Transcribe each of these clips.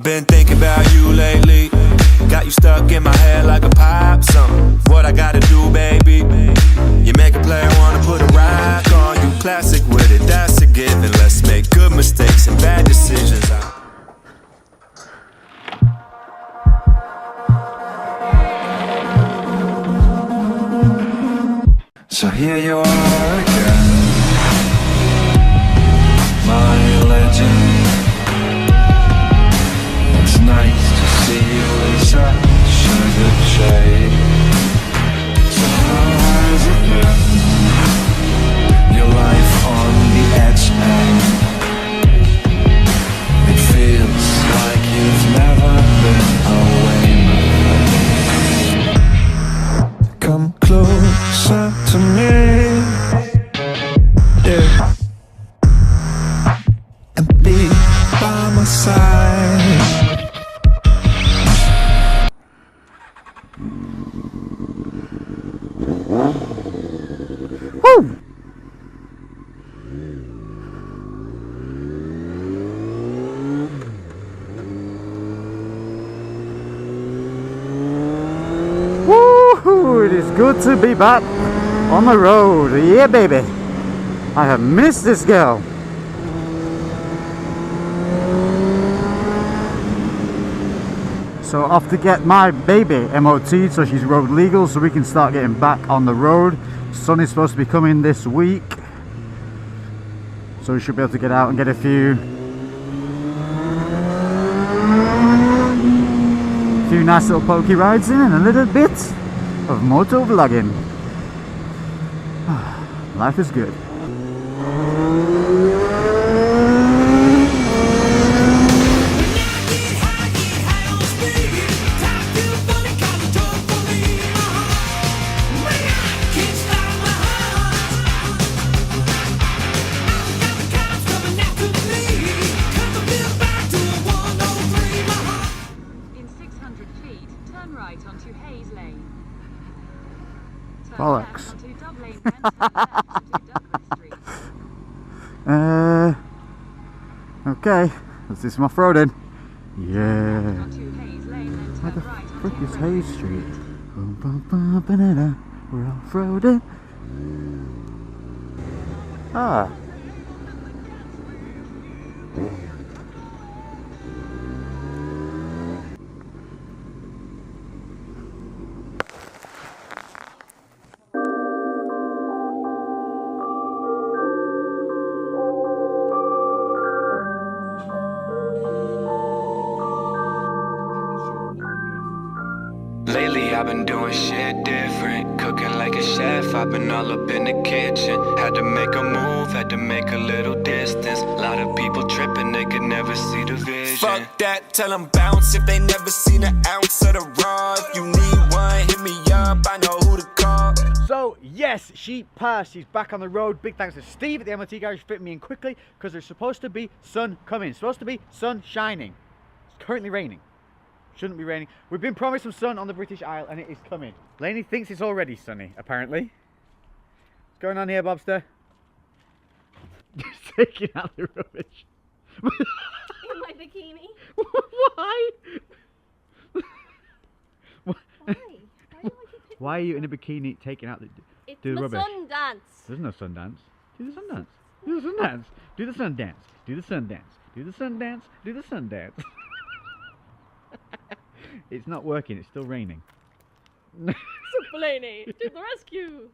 Been thinking about you lately. Got you stuck in my head like a pop song. What I gotta do, baby? You make a player wanna put a rock on you. Classic with it, that's a given. Let's make good mistakes and bad decisions. So here you are again, my legend. It's nice to see you in such a good shape. So how has it been? Your life on the edge, and it feels like you've never been away. Come closer to me, yeah, and be by my side. Woo! Woohoo! It is good to be back on the road. Yeah, baby. I have missed this girl. So off to get my baby MOT'd so she's road legal so we can start getting back on the road. Sun is supposed to be coming this week, so we should be able to get out and get a few nice little pokey rides in and a little bit of moto vlogging. Life is good. Bollocks. Okay, let's do some off-roading. Yeah. Where the frick is Hayes Street? We're off-roading. Ah. Lately I've been doing shit different, cooking like a chef. I've been all up in the kitchen. Had to make a move, had to make a little distance. A lot of people tripping, they could never see the vision. Fuck that, tell them bounce if they never seen an ounce of the raw. If you need one, hit me up, I know who to call. So yes, she passed. She's back on the road. Big thanks to Steve at the MOT garage for fitting me in quickly because there's supposed to be sun coming. Supposed to be sun shining. It's currently raining. Shouldn't be raining. We've been promised some sun on the British Isle and it is coming. Lainey thinks it's already sunny, apparently. What's going on here, Bobster? Just taking out the rubbish. In my bikini. Why? Why? Why do I keep hitting Why are you in a bikini taking out the It's the my rubbish? sun dance. There's no sun dance. Do the sun dance. Do the sun dance. Do the sun dance. Do the sun dance. Do the sun dance. Do the sun dance. It's not working. It's still raining. Blaney, to the rescue.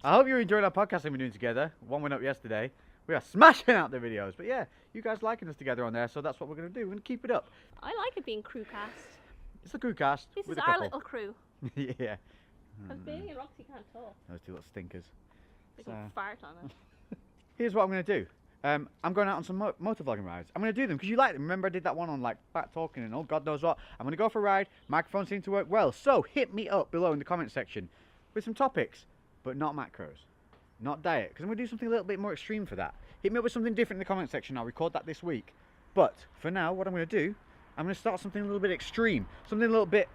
I hope you enjoyed our podcast we're doing together. One went up yesterday. We are smashing out the videos. But yeah, you guys liking us together on there, so that's what we're going to do. We're going to keep it up. I like it being crew cast. It's a crew cast. This with is a our couple. little crew. Yeah. Because Bailey and Roxy can't talk. Those two little stinkers. They can fart on it. Here's what I'm going to do. I'm going out on some motor vlogging rides. I'm going to do them because you like them. Remember I did that one on like back talking and all God knows what. I'm going to go for a ride. Microphone seemed to work well. So hit me up below in the comment section with some topics, but not macros, not diet, because I'm going to do something a little bit more extreme for that. Hit me up with something different in the comment section. I'll record that this week. But for now, what I'm going to do, I'm going to start something a little bit extreme, something a little bit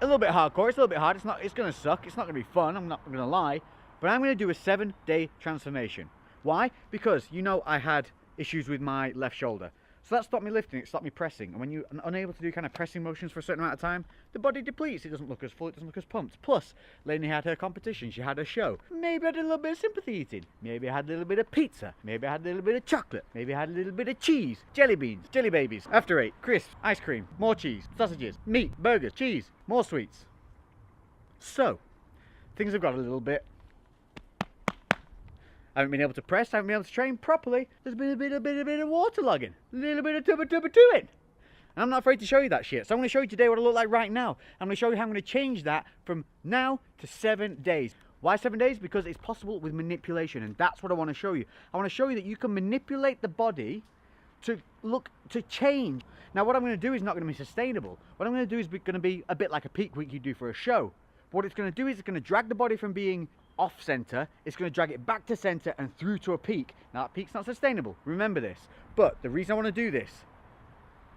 hardcore. It's a little bit hard. It's going to suck. It's not going to be fun. I'm not going to lie. But I'm going to do a 7-day transformation. Why? Because you know I had issues with my left shoulder. So that stopped me lifting, it stopped me pressing. And when you're unable to do kind of pressing motions for a certain amount of time, the body depletes. It doesn't look as full, it doesn't look as pumped. Plus, Lainey had her competition, she had her show. Maybe I did a little bit of sympathy eating. Maybe I had a little bit of pizza. Maybe I had a little bit of chocolate. Maybe I had a little bit of cheese, jelly beans, jelly babies, after 8, crisps, ice cream, more cheese, sausages, meat, burgers, cheese, more sweets. So, things have got a little bit. I haven't been able to press, I haven't been able to train properly. There's been a bit of waterlogging, a little bit of tubba to it. And I'm not afraid to show you that shit. So I'm going to show you today what I look like right now. I'm going to show you how I'm going to change that from now to 7 days. Why 7 days? Because it's possible with manipulation, and that's what I want to show you. I want to show you that you can manipulate the body to change. Now what I'm going to do is not going to be sustainable. What I'm going to do is going to be a bit like a peak week you do for a show. But what it's going to do is it's going to drag the body from being off center, it's going to drag it back to center and through to a peak. Now that peak's not sustainable, remember this. But the reason I want to do this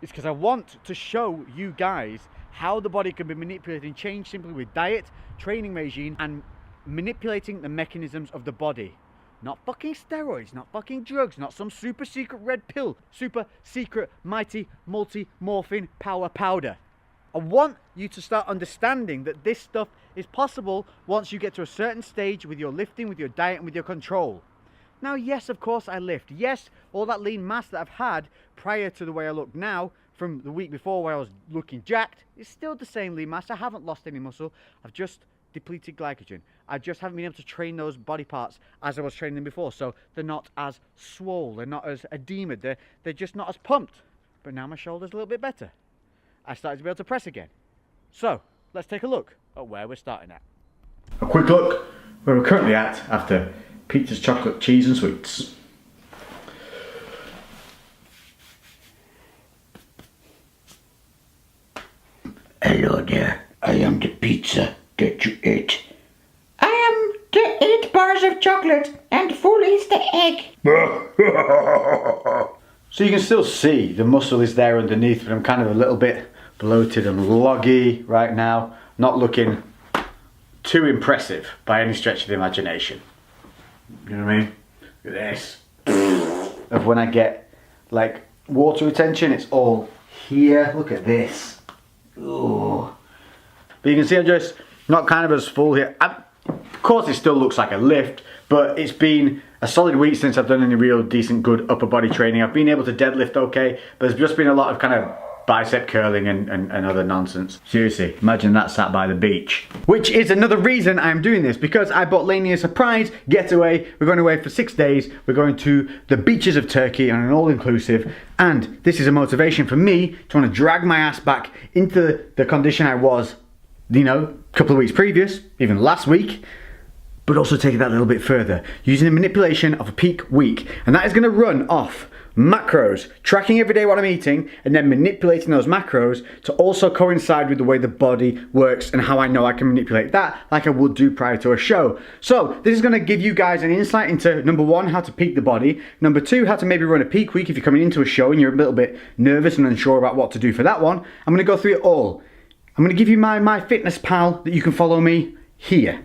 is because I want to show you guys how the body can be manipulated and changed simply with diet, training regime, and manipulating the mechanisms of the body. Not fucking steroids, not fucking drugs, not some super secret red pill, super secret mighty multi-morphine power powder. I want you to start understanding that this stuff is possible once you get to a certain stage with your lifting, with your diet, and with your control. Now, yes, of course I lift. Yes, all that lean mass that I've had prior to the way I look now, from the week before where I was looking jacked, is still the same lean mass. I haven't lost any muscle. I've just depleted glycogen. I just haven't been able to train those body parts as I was training them before. So they're not as swole, they're not as edema, they're just not as pumped. But now my shoulder's a little bit better. I started to be able to press again. So, let's take a look at where we're starting at. A quick look where we're currently at after Peter's chocolate, cheese and sweets. Hello there, I am the pizza that you ate. I am the 8 bars of chocolate and full Easter egg. So you can still see the muscle is there underneath, but I'm kind of a little bit bloated and loggy right now. Not looking too impressive by any stretch of the imagination. You know what I mean? Look at this. Of when I get like water retention, it's all here. Look at this. Ooh. But you can see I'm just not kind of as full here. Of course it still looks like a lift, but it's been a solid week since I've done any real decent good upper body training. I've been able to deadlift okay, but there's just been a lot of kind of bicep curling and other nonsense. Seriously, imagine that sat by the beach. Which is another reason I'm doing this, because I bought Lainey a surprise getaway. We're going away for 6 days. We're going to the beaches of Turkey on an all-inclusive, and this is a motivation for me to want to drag my ass back into the condition I was, you know, a couple of weeks previous, even last week, but also take it that little bit further, using the manipulation of a peak week. And that is going to run off macros, tracking every day what I'm eating, and then manipulating those macros to also coincide with the way the body works and how I know I can manipulate that like I would do prior to a show. So this is going to give you guys an insight into, number one, how to peak the body, number two, how to maybe run a peak week if you're coming into a show and you're a little bit nervous and unsure about what to do for that one. I'm going to go through it all. I'm going to give you my MyFitnessPal that you can follow me here.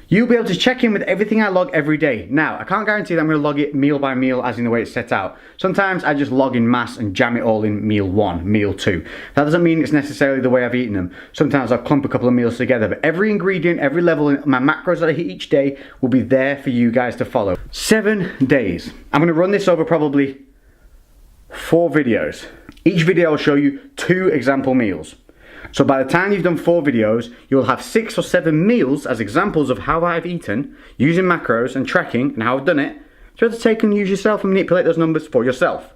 You'll be able to check in with everything I log every day. Now, I can't guarantee that I'm going to log it meal by meal as in the way it's set out. Sometimes I just log in mass and jam it all in meal 1, meal 2. That doesn't mean it's necessarily the way I've eaten them. Sometimes I'll clump a couple of meals together, but every ingredient, every level in my macros that I hit each day will be there for you guys to follow. 7 days. I'm going to run this over probably 4 videos. Each video will show you 2 example meals. So by the time you've done 4 videos, you'll have 6 or 7 meals as examples of how I've eaten, using macros and tracking and how I've done it, so to take and use yourself and manipulate those numbers for yourself.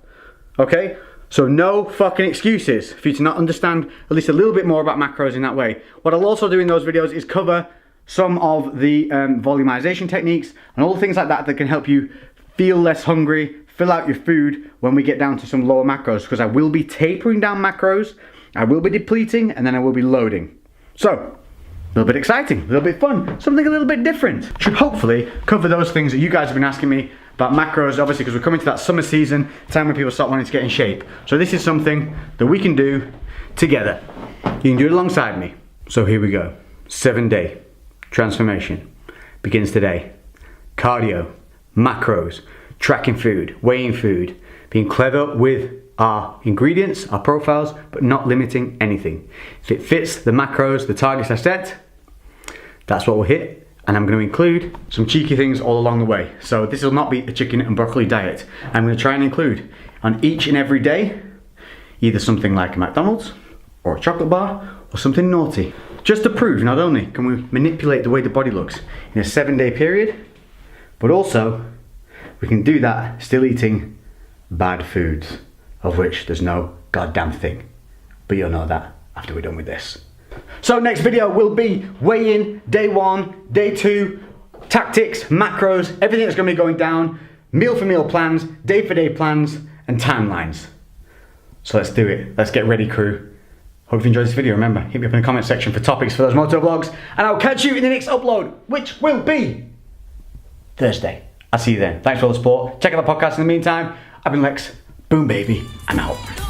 Okay? So no fucking excuses for you to not understand at least a little bit more about macros in that way. What I'll also do in those videos is cover some of the volumization techniques and all the things like that that can help you feel less hungry, fill out your food when we get down to some lower macros, because I will be tapering down macros, I will be depleting, and then I will be loading. So, a little bit exciting, a little bit fun, something a little bit different. Should hopefully cover those things that you guys have been asking me about macros, obviously because we're coming to that summer season, time when people start wanting to get in shape. So this is something that we can do together. You can do it alongside me. So here we go. 7-day transformation begins today. Cardio, macros, tracking food, weighing food, being clever with our ingredients, our profiles, but not limiting anything. If it fits the macros, the targets I set, that's what we'll hit. And I'm going to include some cheeky things all along the way. So this will not be a chicken and broccoli diet. I'm going to try and include on each and every day either something like a McDonald's or a chocolate bar or something naughty. Just to prove not only can we manipulate the way the body looks in a 7-day period, but also we can do that still eating bad foods, of which there's no goddamn thing. But you'll know that after we're done with this. So next video will be weigh-in, day 1, day 2, tactics, macros, everything that's going to be going down, meal for meal plans, day for day plans, and timelines. So let's do it. Let's get ready, crew. Hope you enjoyed this video. Remember, hit me up in the comment section for topics for those moto vlogs, and I'll catch you in the next upload, which will be Thursday. I'll see you then. Thanks for all the support. Check out the podcast in the meantime. I've been Lex. Boom, baby. I'm out.